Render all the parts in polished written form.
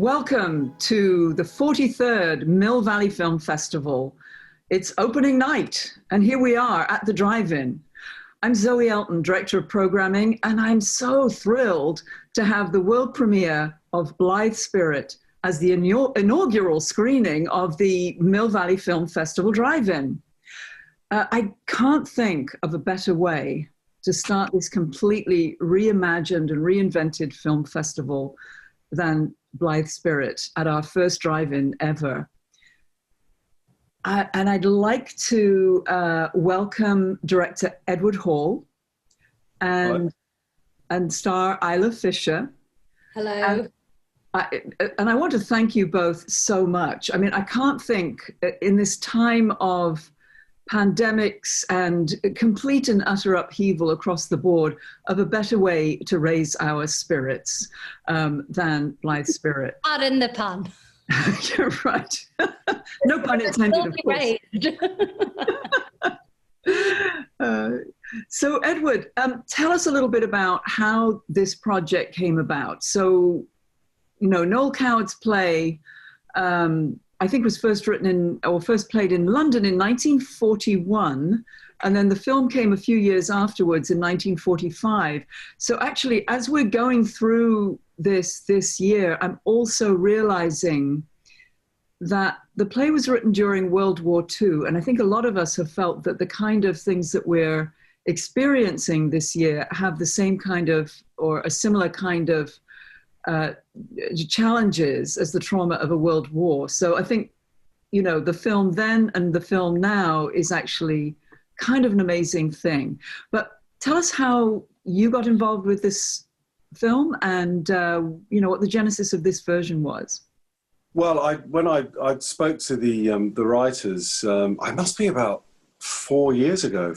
Welcome to the 43rd Mill Valley Film Festival. It's opening night, and here we are at the drive-in. I'm Zoë Elton, Director of Programming, and I'm so thrilled to have the world premiere of Blithe Spirit as the inaugural screening of the Mill Valley Film Festival drive-in. I can't think of a better way to start this completely reimagined and reinvented film festival than Blithe Spirit at our first drive-in ever. And I'd like to welcome director Edward Hall and star Isla Fisher. Hello. And I want to thank you both so much. I mean, I can't think in this time of pandemics and complete and utter upheaval across the board of a better way to raise our spirits than Blithe Spirit. Pardon the pun. You're right. No pun intended, of course. So Edward, tell us a little bit about how this project came about. So, you know, Noël Coward's play, I think was first played in London in 1941, and then the film came a few years afterwards in 1945. So actually, as we're going through this year, I'm also realizing that the play was written during World War II, and I think a lot of us have felt that the kind of things that we're experiencing this year have the same kind of, or a similar kind of challenges as the trauma of a world war. So I think, you know, the film then and the film now is actually kind of an amazing thing. But tell us how you got involved with this film and, you know, what the genesis of this version was. Well, when I spoke to the writers, I must be about 5 years ago,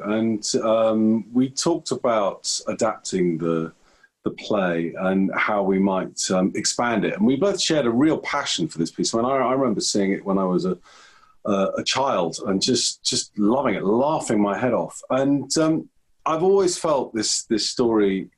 and we talked about adapting the play and how we might expand it. And we both shared a real passion for this piece. I mean, I remember seeing it when I was a child and just loving it, laughing my head off. And I've always felt this story.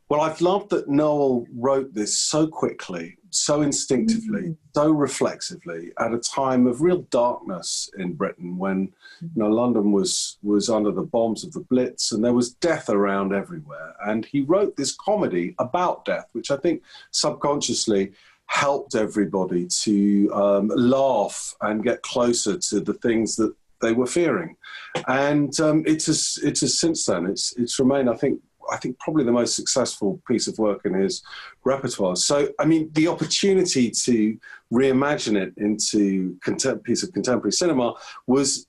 Well, I've loved that Noël wrote this so quickly, so instinctively, so reflexively, at a time of real darkness in Britain when, you know, London was under the bombs of the Blitz and there was death around everywhere. And he wrote this comedy about death, which I think subconsciously helped everybody to laugh and get closer to the things that they were fearing. And it has since then, it's remained, I think probably the most successful piece of work in his repertoire. So, I mean, the opportunity to reimagine it into a piece of contemporary cinema was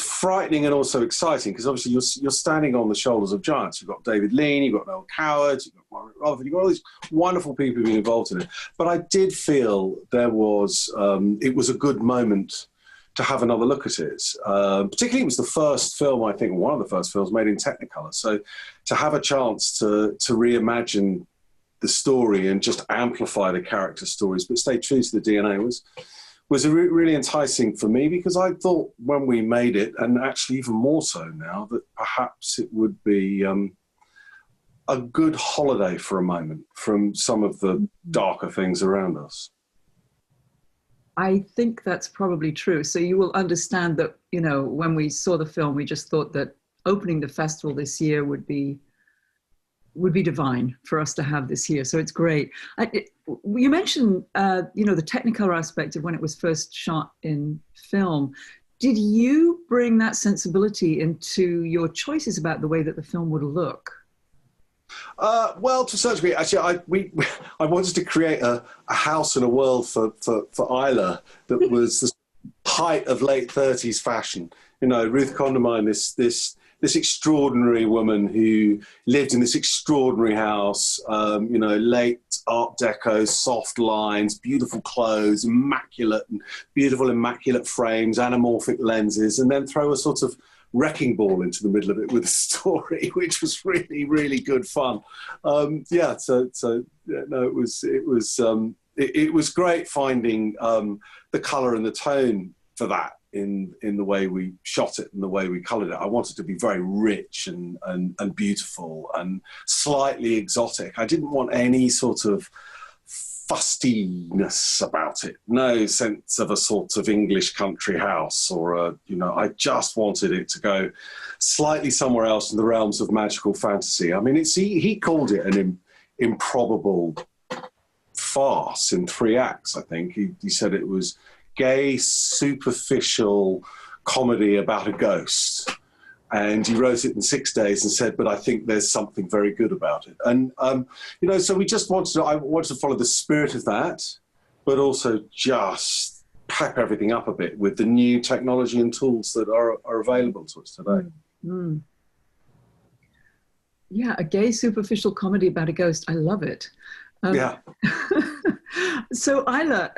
frightening and also exciting, because obviously you're standing on the shoulders of giants. You've got David Lean, you've got Noël Coward, you've got Margaret Rutherford, you've got all these wonderful people who've been involved in it. But I did feel it was a good moment to have another look at it. Particularly, it was the first film, I think, one of the first films made in Technicolor. So to have a chance to reimagine the story and just amplify the character stories, but stay true to the DNA was really enticing for me, because I thought when we made it, and actually even more so now, that perhaps it would be a good holiday for a moment from some of the darker things around us. I think that's probably true. So you will understand that, you know, when we saw the film, we just thought that opening the festival this year would be divine for us to have this here. So it's great. You mentioned, you know, the Technicolor aspect of when it was first shot in film. Did you bring that sensibility into your choices about the way that the film would look? Well, to a certain degree, actually, I wanted to create a house and a world for Isla that was the height of late 30s fashion. You know, Ruth Condomine, this extraordinary woman who lived in this extraordinary house, you know, late Art Deco, soft lines, beautiful clothes, immaculate frames, anamorphic lenses, and then throw a sort of wrecking ball into the middle of it with a story, which was really, really good fun. It was great finding the colour and the tone for that in the way we shot it and the way we coloured it. I wanted it to be very rich and beautiful and slightly exotic. I didn't want any sort of fustiness about it, no sense of a sort of English country house or I just wanted it to go slightly somewhere else in the realms of magical fantasy. I mean, he called it an improbable farce in 3 acts, I think. He said it was gay, superficial comedy about a ghost. And he wrote it in 6 days and said, but I think there's something very good about it. And, so we just I wanted to follow the spirit of that, but also just pep everything up a bit with the new technology and tools that are available to us today. Mm. Yeah, a gay, superficial comedy about a ghost. I love it. Yeah. So Isla,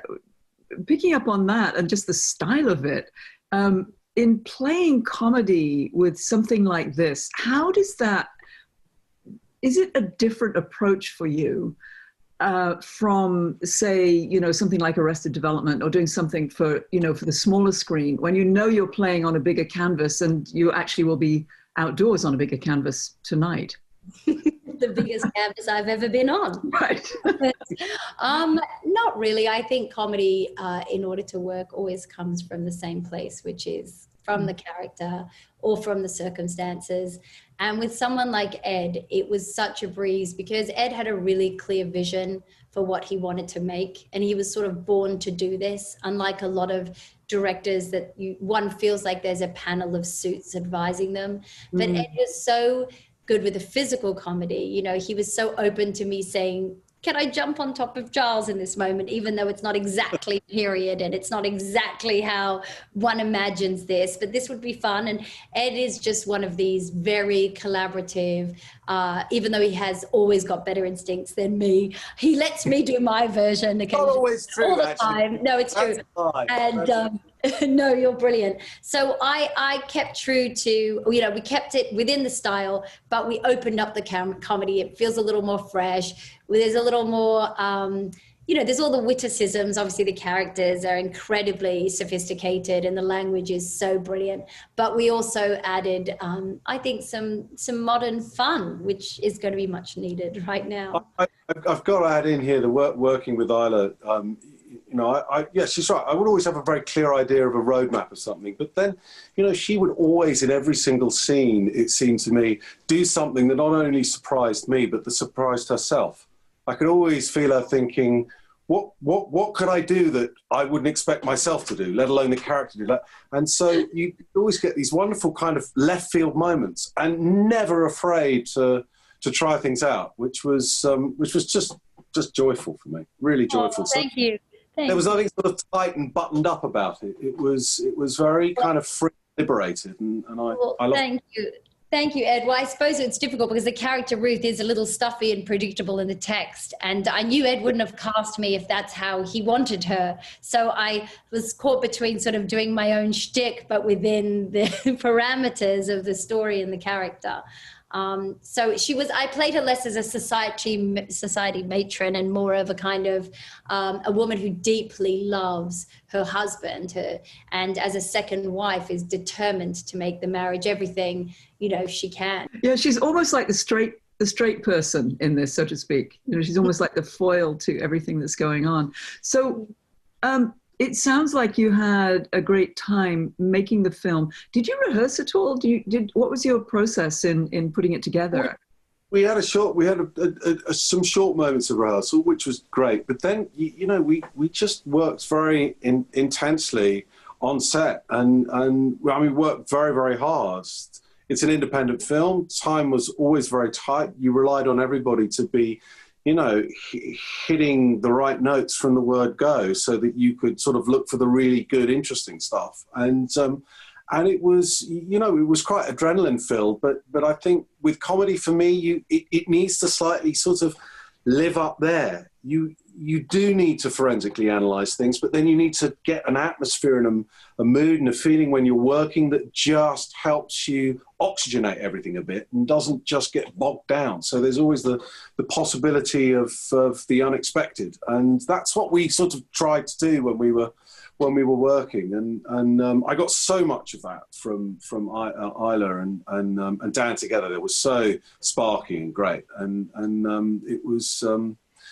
picking up on that and just the style of it, in playing comedy with something like this, is it a different approach for you from, say, something like Arrested Development or doing something for the smaller screen when you're playing on a bigger canvas and you actually will be outdoors on a bigger canvas tonight? The biggest canvas I've ever been on. Right. Not really. I think comedy, in order to work, always comes from the same place, which is from the character or from the circumstances. And with someone like Ed, it was such a breeze because Ed had a really clear vision for what he wanted to make. And he was sort of born to do this, unlike a lot of directors that one feels like there's a panel of suits advising them. But Ed was so good with the physical comedy. He was so open to me saying, can I jump on top of Charles in this moment, even though it's not exactly period and it's not exactly how one imagines this, but this would be fun. And Ed is just one of these very collaborative, even though he has always got better instincts than me, he lets me do my version occasionally. Always true, all the actually. time. No, it's That's true. fine. And no, you're brilliant. So I kept true to, we kept it within the style, but we opened up the comedy. It feels a little more fresh. There's a little more, there's all the witticisms. Obviously, the characters are incredibly sophisticated and the language is so brilliant. But we also added, I think, some modern fun, which is going to be much needed right now. I've got to add in here the working with Isla. Yes, she's right. I would always have a very clear idea of a roadmap of something. But then, she would always, in every single scene, it seemed to me, do something that not only surprised me, but that surprised herself. I could always feel her thinking, what could I do that I wouldn't expect myself to do, let alone the character to do that? And so you always get these wonderful kind of left field moments and never afraid to try things out, which was just joyful for me, really joyful. Thank you. There was nothing sort of tight and buttoned up about it. It was very kind of free, liberated, and I love it. Thank you, Ed. Well, I suppose it's difficult because the character Ruth is a little stuffy and predictable in the text. And I knew Ed wouldn't have cast me if that's how he wanted her. So I was caught between sort of doing my own shtick, but within the parameters of the story and the character. So I played her less as a society matron and more of a kind of a woman who deeply loves her husband, and as a second wife is determined to make the marriage everything, she can. Yeah, she's almost like the straight person in this, so to speak. She's almost like the foil to everything that's going on. So it sounds like you had a great time making the film. Did you rehearse at all? What was your process in putting it together? We had some short moments of rehearsal, which was great. But then, we just worked very intensely on set, and we worked very, very hard. It's an independent film. Time was always very tight. You relied on everybody to be, hitting the right notes from the word go, so that you could sort of look for the really good, interesting stuff. And it was, it was quite adrenaline filled. But I think with comedy, for me, it needs to slightly sort of live up there. You do need to forensically analyze things, but then you need to get an atmosphere and a mood and a feeling when you're working that just helps you oxygenate everything a bit and doesn't just get bogged down. So there's always the possibility of the unexpected, and that's what we sort of tried to do when we were working. And I got so much of that from Isla and Dan together. They were so sparky and great, and it was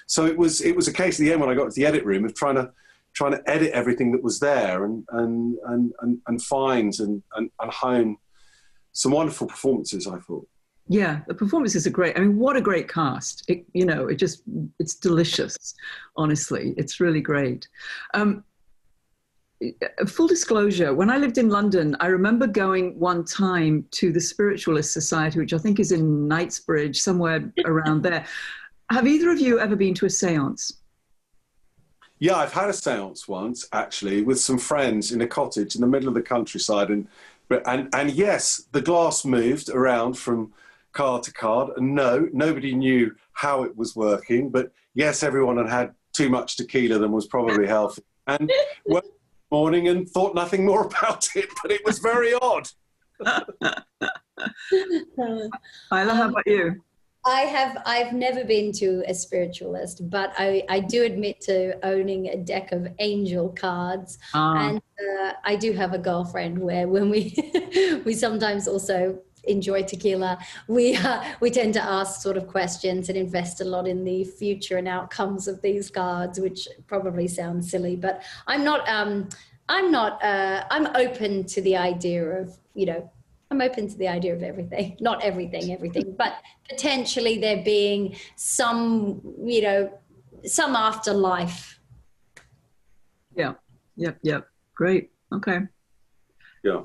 So it was a case at the end when I got to the edit room of trying to edit everything that was there and find and hone some wonderful performances, I thought. Yeah, the performances are great. I mean, what a great cast. It's delicious, honestly. It's really great. Full disclosure, when I lived in London, I remember going one time to the Spiritualist Society, which I think is in Knightsbridge, somewhere around there. Have either of you ever been to a séance? Yeah, I've had a séance once, actually, with some friends in a cottage in the middle of the countryside. And yes, the glass moved around from card to card. And no, nobody knew how it was working. But yes, everyone had too much tequila than was probably healthy. And went in the morning and thought nothing more about it. But it was very odd. Isla, how about you? I've never been to a spiritualist, but I do admit to owning a deck of angel cards. And I do have a girlfriend where when we we sometimes also enjoy tequila, we tend to ask sort of questions and invest a lot in the future and outcomes of these cards, which probably sounds silly, but I'm open to the idea of, I'm open to the idea of everything, not everything, but potentially there being some, some afterlife. Yeah. Yep. Great. Okay. Yeah.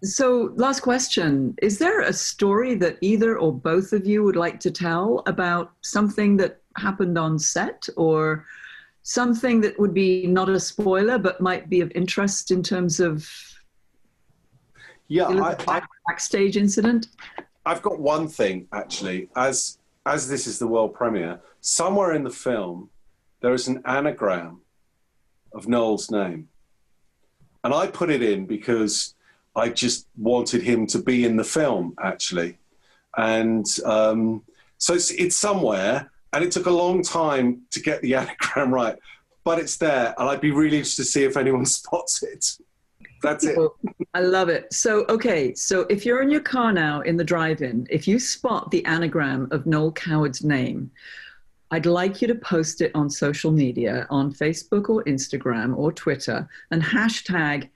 So last question, is there a story that either or both of you would like to tell about something that happened on set, or something that would be not a spoiler, but might be of interest in terms of backstage incident? I've got one thing, actually. As this is the world premiere, somewhere in the film, there is an anagram of Noel's name. And I put it in because I just wanted him to be in the film, actually. And so it's somewhere, and it took a long time to get the anagram right, but it's there. And I'd be really interested to see if anyone spots it. That's it. I love it. So if you're in your car now in the drive-in, if you spot the anagram of Noël Coward's name, I'd like you to post it on social media, on Facebook or Instagram or Twitter, and hashtag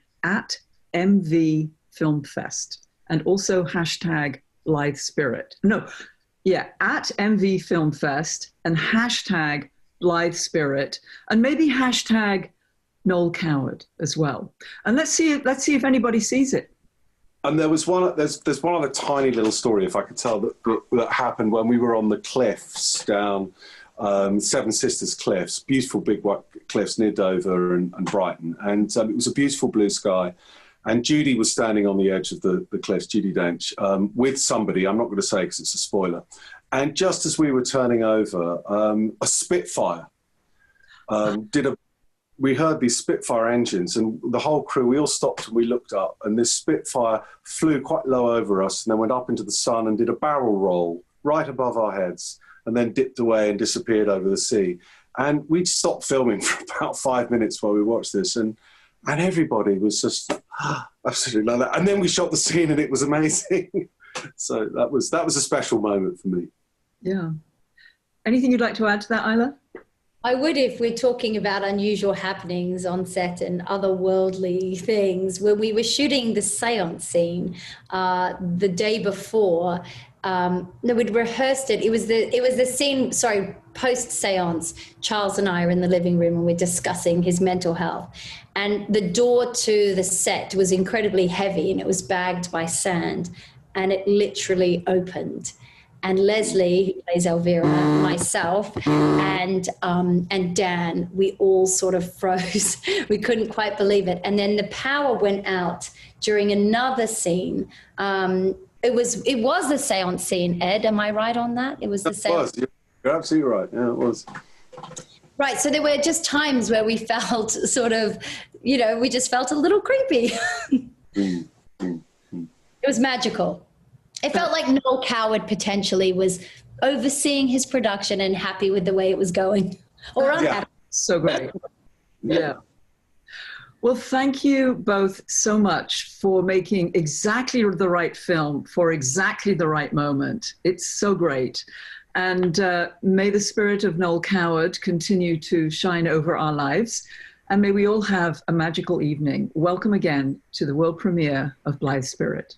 @MVFilmFest, and also hashtag Blithe Spirit. At MVFilmFest and hashtag Blithe Spirit, and maybe hashtag Noël Coward as well. And let's see if anybody sees it. And there's one other tiny little story, if I could tell, that happened when we were on the cliffs down Seven Sisters Cliffs, beautiful big white cliffs near Dover and Brighton. And it was a beautiful blue sky. And Judi was standing on the edge of the cliffs, Judi Dench, with somebody, I'm not going to say because it's a spoiler. And just as we were turning over, a Spitfire we heard these Spitfire engines, and the whole crew, we all stopped and we looked up, and this Spitfire flew quite low over us and then went up into the sun and did a barrel roll right above our heads and then dipped away and disappeared over the sea. And we stopped filming for about 5 minutes while we watched this, and everybody was just absolutely like that. And then we shot the scene and it was amazing. So that was a special moment for me. Yeah. Anything you'd like to add to that, Isla? I would, if we're talking about unusual happenings on set and otherworldly things, where we were shooting the seance scene the day before. We'd rehearsed it. It was the scene, post-seance. Charles and I are in the living room and we're discussing his mental health. And the door to the set was incredibly heavy and it was bagged by sand, and it literally opened. And Leslie, who plays Elvira, myself, and Dan, we all sort of froze. We couldn't quite believe it. And then the power went out during another scene. It was the seance scene, Ed. Am I right on that? It was the seance. You're absolutely right. Yeah, it was. Right. So there were just times where we felt sort of, we just felt a little creepy. It was magical. It felt like Noël Coward potentially was overseeing his production and happy with the way it was going, or unhappy. Yeah, so great. Yeah. Well, thank you both so much for making exactly the right film for exactly the right moment. It's so great. And may the spirit of Noël Coward continue to shine over our lives. And may we all have a magical evening. Welcome again to the world premiere of Blithe Spirit.